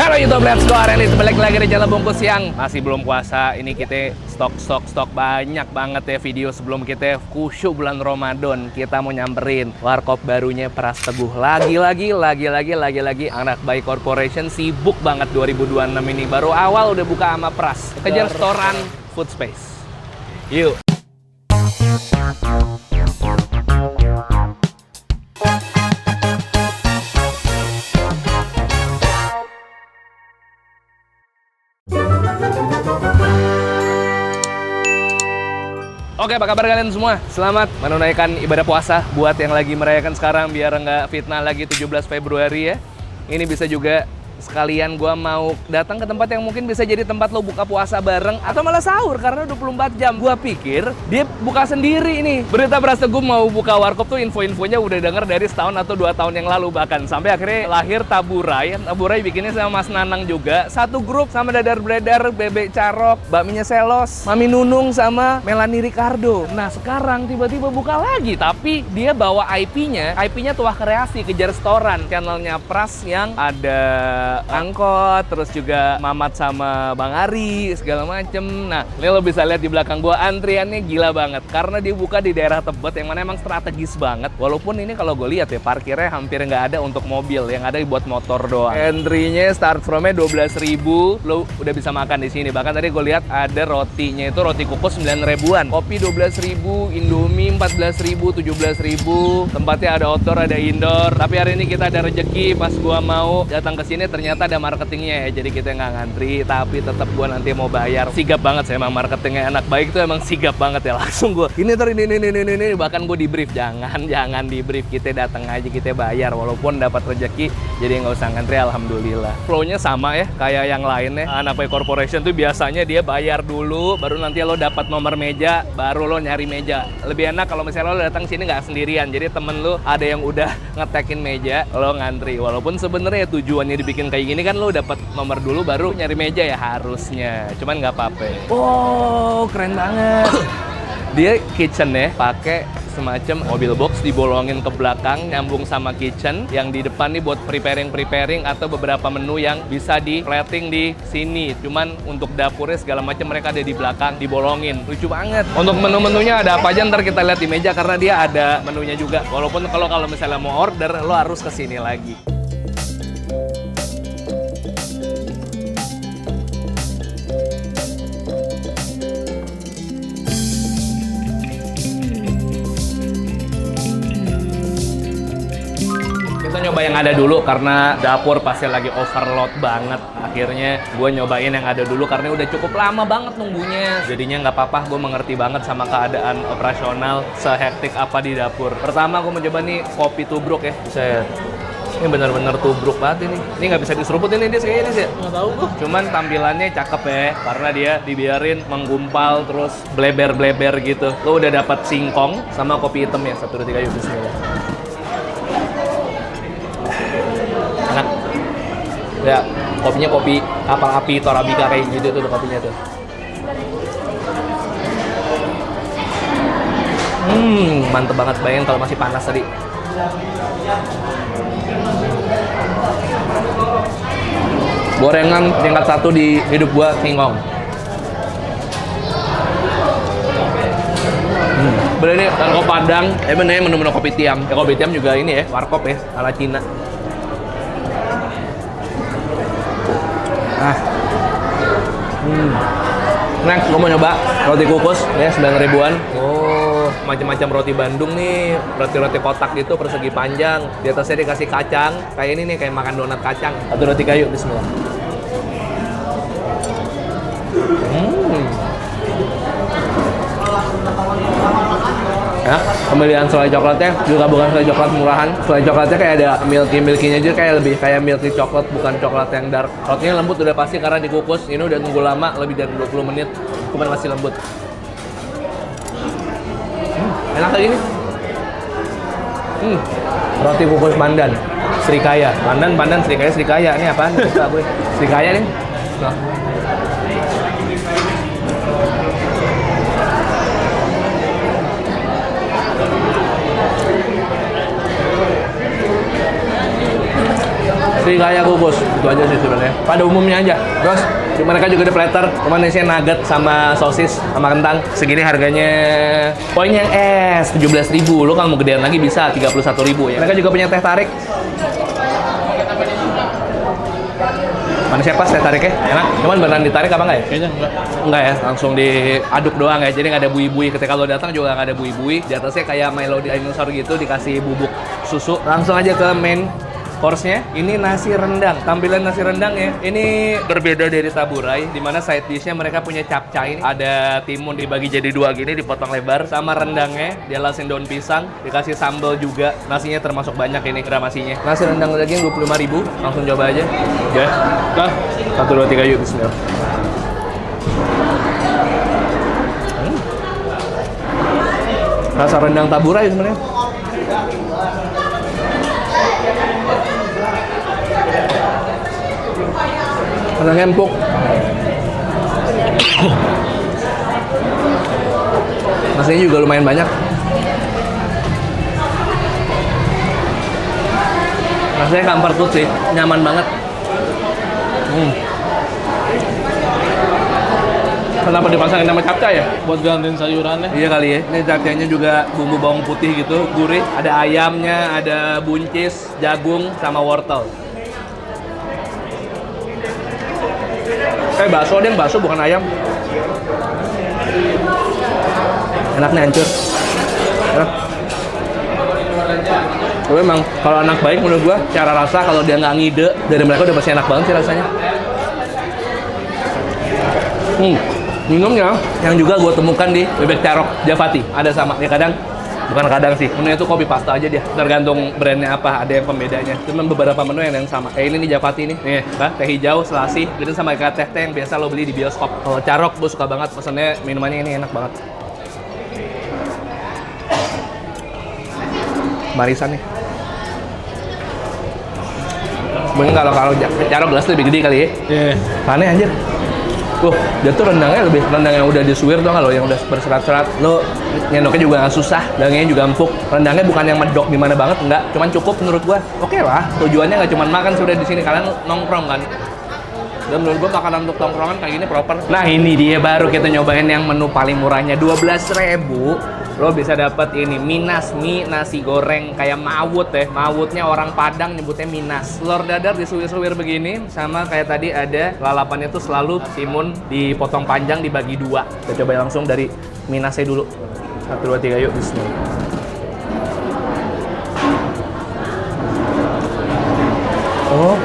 Halo YouTube, let's go. Hari ini balik lagi di channel Bungkus yang masih belum puasa. Ini kita stok banyak banget ya video sebelum kita khusyuk bulan Ramadan. Kita mau nyamperin warkop barunya Pras Teguh. Lagi-lagi anak baik corporation sibuk banget 2026 ini. Baru awal udah buka sama Pras. Kejar storan food space. Yuk. Oke, apa kabar kalian semua? Selamat menunaikan ibadah puasa buat yang lagi merayakan sekarang biar nggak fitnah lagi 17 Februari ya. Ini bisa juga sekalian gua mau datang ke tempat yang mungkin bisa jadi tempat lo buka puasa bareng atau malah sahur karena 24 jam. Gua pikir dia buka sendiri ini. Berita Pras Teguh mau buka warkop tuh info-infonya udah denger dari setahun atau 2 tahun yang lalu bahkan. Sampai akhirnya lahir Taburai. Taburai bikinnya sama Mas Nanang juga. Satu grup sama Dadar Bledar, Bebek Carok, Bakminya Selos, Mami Nunung sama Melanie Ricardo. Nah sekarang tiba-tiba buka lagi. Tapi dia bawa IP-nya Tuah Kreasi, Kejar Storan. Channelnya Pras yang ada angkot, terus juga Mamat sama Bang Ari, segala macem. Nah, ini lo bisa lihat di belakang gua antriannya gila banget karena dia buka di daerah Tebet yang mana emang strategis banget. Walaupun ini kalau gue lihat ya parkirnya hampir nggak ada untuk mobil, yang ada buat motor doang. Entry-nya start from-nya 12.000, lo udah bisa makan di sini. Bahkan tadi gue lihat ada rotinya itu roti kukus 9 ribuan, kopi 12.000, Indomie 14.000, 17.000. Tempatnya ada outdoor, ada indoor. Tapi hari ini kita ada rejeki pas gua mau datang ke sini ternyata ada marketingnya ya, jadi kita nggak ngantri, tapi tetap gue nanti mau bayar. Sigap banget saya emang marketingnya, anak baik tuh emang sigap banget ya. Langsung gue ini bahkan gue di brief, jangan di brief, kita datang aja kita bayar walaupun dapat rezeki, jadi nggak usah ngantri. Alhamdulillah flow-nya sama ya kayak yang lainnya. Anak baik corporation tuh biasanya dia bayar dulu baru nanti lo dapat nomor meja, baru lo nyari meja. Lebih enak kalau misalnya lo datang sini nggak sendirian, jadi temen lo ada yang udah ngetekin meja, lo ngantri. Walaupun sebenarnya tujuannya dibikin kayak gini kan lo dapat nomor dulu baru nyari meja ya harusnya, cuman nggak apa-apa. Oh keren banget. Dia kitchen ya pakai semacam mobil box dibolongin ke belakang nyambung sama kitchen, yang di depan nih buat preparing atau beberapa menu yang bisa di plating di sini. Cuman untuk dapurnya segala macam mereka ada di belakang dibolongin. Lucu banget. Untuk menu-menunya ada apa aja ntar kita lihat di meja karena dia ada menunya juga. Walaupun kalau misalnya mau order lo harus kesini lagi. Nyoba yang ada dulu karena dapur pasti lagi overload banget. Akhirnya gue nyobain yang ada dulu karena udah cukup lama banget nunggunya. Jadinya nggak apa-apa, gue mengerti banget sama keadaan operasional sehektik apa di dapur. Pertama gue mencoba nih kopi tubruk ya. Ini bener-bener tubruk banget ini. Ini nggak bisa diseruput ini dia kayaknya sih. Nggak tahu gue. Cuman tampilannya cakep ya, karena dia dibiarin menggumpal terus bleber-bleber gitu. Lo udah dapat singkong sama kopi hitam ya. 1, 2, 3 yuk bismillah. Enak ya, kopinya kopi kapal api Torabika kayak gitu tuh kopinya tuh. Mantep banget, bayangin kalau masih panas tadi. Gorengan tingkat 1 di hidup gua singkong. Bener nih, dan kopi Padang, bener menu-menu kopi tiam. Ya kopi tiam juga ini ya, warkop ya, ala Cina. Next, gue mau nyoba roti kukus ya 9 ribuan. Oh, macam-macam roti Bandung nih, roti kotak gitu persegi panjang. Di atasnya dikasih kacang, kayak ini nih, kayak makan donat kacang. 1, 2, 3 yuk, bismillah. Ya, pemilihan selai coklatnya juga bukan selai coklat murahan. Selai coklatnya kayak ada milky-nya aja, kayak lebih kayak milky coklat, bukan coklat yang dark. Rotinya lembut udah pasti karena dikukus. Ini udah tunggu lama, lebih dari 20 menit. Cuman masih lembut. Enak kayak gini. Roti kukus pandan, Srikaya. Pandan, Srikaya. Ini apaan? Bisa gue. Srikaya nih. Nah. serikaya kukus. Itu aja sih sebenarnya. Pada umumnya aja. Terus mereka juga ada platter, cuman isinya nugget sama sosis sama kentang. Segini harganya. Poinnya yang es 17.000. Lo kalau mau gedean lagi bisa 31.000 ya. Mereka juga punya teh tarik. Mana siapa teh tariknya? Enak? Cuman beneran ditarik apa enggak ya? Kayaknya enggak. Enggak ya, langsung diaduk doang ya. Jadi nggak ada bui-bui. Ketika lo datang juga nggak ada bui-bui. Di atasnya kayak Milo dinosaur gitu, dikasih bubuk susu. Langsung aja ke main course-nya. Ini nasi rendang. Tampilan nasi rendang ya. Ini berbeda dari taburai, di mana side dish-nya mereka punya capcay. Ada timun dibagi jadi dua gini, dipotong lebar. Sama rendangnya, dia lasin daun pisang. Dikasih sambal juga. Nasinya termasuk banyak ini, gramasinya. Nasi rendang daging 25.000. Langsung coba aja. Ya. Nah, 1, 2, 3 yuk, bismillah. Rasa rendang taburai sebenarnya. Rendangnya empuk. Nasinya juga lumayan banyak. Rasanya comfort food sih, nyaman banget. Kenapa dipasangin nama capcay ya? Buat gantiin sayurannya. Iya kali ya. Ini capcaynya juga bumbu bawang putih gitu, gurih. Ada ayamnya, ada buncis, jagung, sama wortel. Kayak bakso deh, bakso bukan ayam. Enaknya hancur. Enak. Tapi emang kalau anak baik menurut gua, cara rasa kalau dia nggak ngide dari mereka udah pasti enak banget sih rasanya. Minumnya yang juga gue temukan di Bebek Carok Javati ada sama ya, bukan kadang sih, menunya itu kopi pasta aja dia, tergantung brandnya apa, ada yang pembedanya. Cuman beberapa menu yang sama. Kayak ini nih Javati nih, kan teh hijau, selasi, gitu sama kayak teh yang biasa lo beli di bioskop. Kalau Carok gue suka banget, pesennya minumannya ini enak banget. Barisan nih. Sebenarnya kalau Carok gelas lebih gede kali ya. Iya. Aneh anjir. Dia tuh rendangnya lebih rendang yang udah disuir tuh nggak lo, yang udah berserat-serat. Lo nyendoknya juga nggak susah, dagingnya juga empuk. Rendangnya bukan yang medok gimana banget, enggak. Cuman cukup menurut gua. Oke lah, tujuannya nggak cuma makan, sudah di sini kalian nongkrong kan. Dan menurut gua makanan untuk nongkrongan kayak gini proper. Nah ini dia baru kita nyobain yang menu paling murahnya 12.000. Lo bisa dapat ini Minas mie nasi goreng kayak mawut ya. Mawutnya orang Padang nyebutnya Minas. Telur dadar disuwir-suwir begini, sama kayak tadi ada lalapannya tuh selalu timun dipotong panjang dibagi dua. Kita coba langsung dari Minasnya dulu. 1, 2, 3 yuk, bismillah. Oh.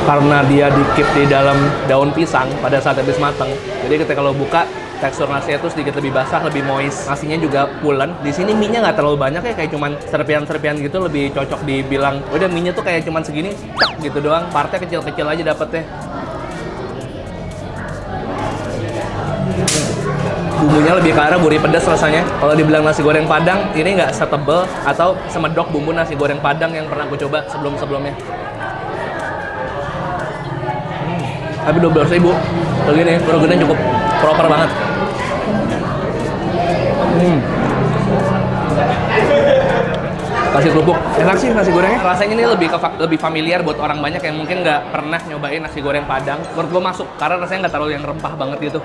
Karena dia dikit di dalam daun pisang pada saat habis matang, jadi ketika lo buka tekstur nasinya tuh sedikit lebih basah, lebih moist. Nasinya juga pulen. Di sini mie-nya nggak terlalu banyak ya, kayak cuman serpian-serpian gitu, lebih cocok dibilang udah mie-nya tuh kayak cuman segini, cek gitu doang. Partnya kecil-kecil aja dapetnya. Bumbunya lebih ke arah gurih pedas rasanya. Kalau dibilang nasi goreng Padang, ini nggak setebel atau semedok bumbu nasi goreng Padang yang pernah gue coba sebelum-sebelumnya. Tapi 12.000 begini, programnya cukup proper banget. Kasih kerupuk, enak sih nasi gorengnya. Rasanya ini lebih familiar buat orang banyak yang mungkin nggak pernah nyobain nasi goreng Padang. Menurut gue masuk, karena rasanya nggak terlalu yang rempah banget gitu.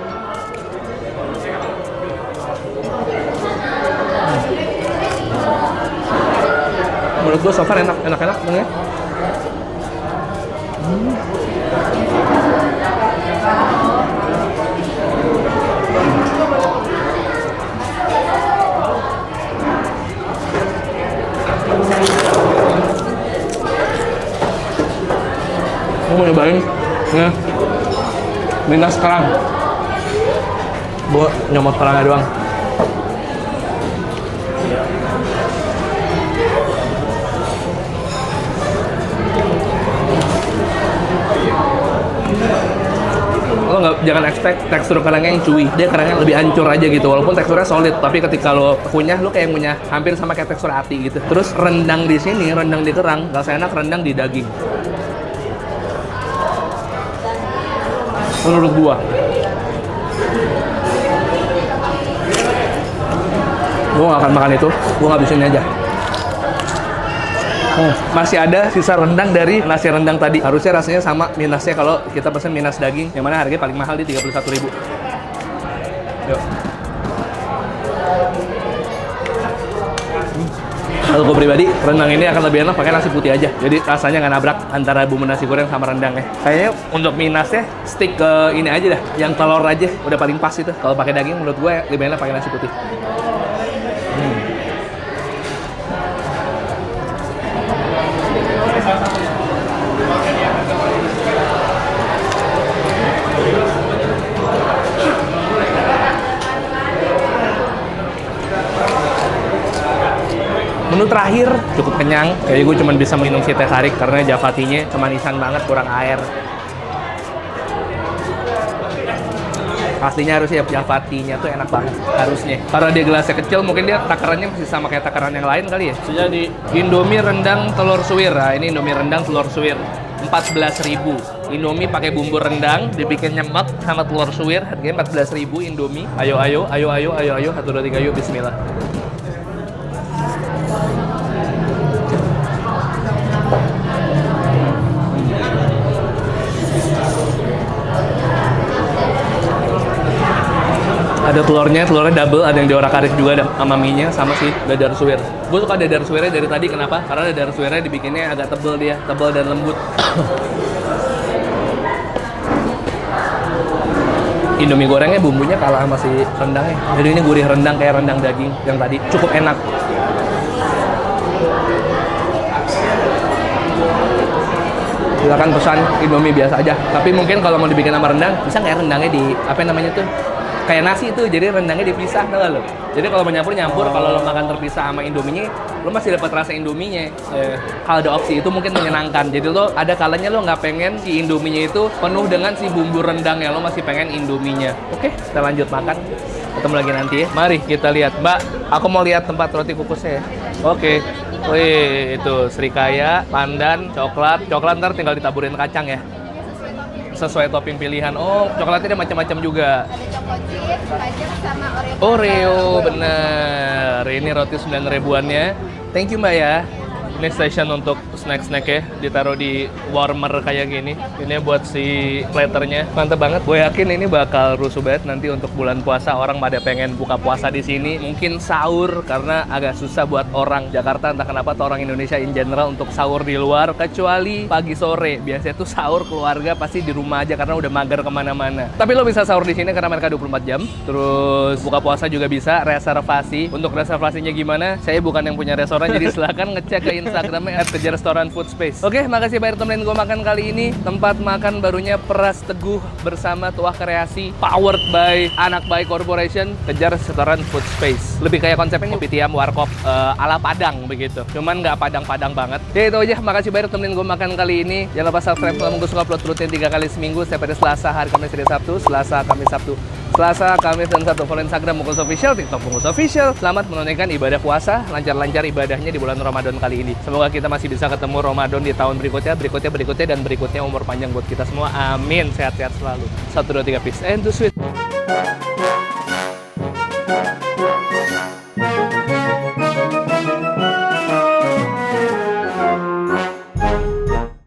Menurut gue so far enak benernya. Gue mau nyobain ya Minas kerang. Gue nyomot kerangnya doang. Lo jangan expect tekstur kerangnya yang chewy, dia kerangnya lebih hancur aja gitu, walaupun teksturnya solid, tapi ketika lo kunyah, lo kayak ngunyah hampir sama kayak tekstur ati gitu. Terus rendang di sini, rendang di kerang, gak seenak rendang di daging. Menurut gua. Gua gak akan makan itu, gua ngabisin aja. Masih ada sisa rendang dari nasi rendang tadi. Harusnya rasanya sama minasnya kalau kita pesen minas daging, yang mana harganya paling mahal di 31.000. Yuk. Kalau gue pribadi, rendang ini akan lebih enak pakai nasi putih aja. Jadi rasanya nggak nabrak antara bumbu nasi goreng sama rendangnya. Kayaknya untuk minasnya stick ke ini aja dah, yang telur aja udah paling pas itu. Kalau pakai daging menurut gue lebih enak pakai nasi putih. Menu terakhir cukup kenyang, jadi gue cuma bisa minum si teh tarik karena Javatinya kemanisan banget, kurang air. Pastinya harusnya Javatinya tuh enak banget, harusnya. Karena dia gelasnya kecil, mungkin dia takarannya masih sama kayak takaran yang lain kali ya. Jadi Indomie rendang telur suwir, nah ini Indomie rendang telur suwir 14.000. Indomie pakai bumbu rendang, dibikin nyemek sama telur suwir, harganya 14.000 Indomie. Ayo, 1, 2, 3, yuk, bismillah. Ada telurnya double, ada yang diorak-arik juga, ada sama mie-nya, sama sih dadar suwir. Gue suka dadar suwirnya dari tadi, kenapa? Karena dadar suwirnya dibikinnya agak tebel dia, tebel dan lembut. Indomie gorengnya bumbunya kalah sama si rendangnya. Jadi ini gurih rendang kayak rendang daging yang tadi, cukup enak. Silakan pesan Indomie biasa aja. Tapi mungkin kalau mau dibikin sama rendang, bisa nggak rendangnya di apa namanya tuh? Kayak nasi itu, jadi rendangnya dipisah, tau gak lo? Jadi kalau mau nyampur, kalau lo makan terpisah sama Indominya, lo masih dapat rasa Indominya. Kalau ada opsi itu mungkin menyenangkan. Jadi lo ada kalanya lo nggak pengen si Indominya itu penuh dengan si bumbu rendangnya, lo masih pengen Indominya. Oke, kita lanjut makan. Ketemu lagi nanti ya. Mari kita lihat. Mbak, aku mau lihat tempat roti kukusnya ya. Oke. Wih, itu Srikaya, pandan, coklat. Coklat ntar tinggal ditaburin kacang ya. Sesuai topping pilihan. Oh, coklatnya ada macam-macam juga. Ada choco chip, kajak sama Oreo. Oreo, bener. Ini roti 9 ribuannya. Thank you Mbak ya. Ini station untuk snack-snack ya, ditaruh di warmer kayak gini. Ini buat si platternya, mantep banget. Gue yakin ini bakal rusuh banget nanti untuk bulan puasa. Orang pada pengen buka puasa di sini. Mungkin sahur karena agak susah buat orang Jakarta, entah kenapa atau orang Indonesia in general untuk sahur di luar. Kecuali pagi sore, biasanya tuh sahur keluarga pasti di rumah aja karena udah mager kemana-mana. Tapi lo bisa sahur di sini karena mereka 24 jam. Terus buka puasa juga bisa, reservasi. Untuk reservasinya gimana? Saya bukan yang punya restoran, jadi silahkan ngecek ke Instagramnya @kejarrestoran_food_space. Oke, makasih banyak temenin gue makan kali ini. Tempat makan barunya Peras Teguh bersama Tuah Kreasi, powered by Anak Baik Corporation, Kejar Restoran Food Space. Lebih kayak konsepnya Pitiam Warkop ala Padang begitu. Cuman nggak Padang-Padang banget. Ya itu aja, makasih banyak temenin gue makan kali ini. Jangan lupa subscribe kalau gue suka upload rutin 3 kali seminggu. Setiap hari Selasa, hari Kamis, hari Sabtu. Selasa, Kamis, Sabtu. Selasa, Kamis, dan Sabtu. Follow Instagram Mungkus Official, TikTok Mungkus Official. Selamat menunaikan ibadah puasa, lancar-lancar ibadahnya di bulan Ramadan kali ini. Semoga kita masih bisa ketemu Ramadan di tahun berikutnya, dan berikutnya umur panjang buat kita semua. Amin. Sehat-sehat selalu. 1, 2, 3, peace and to sweet.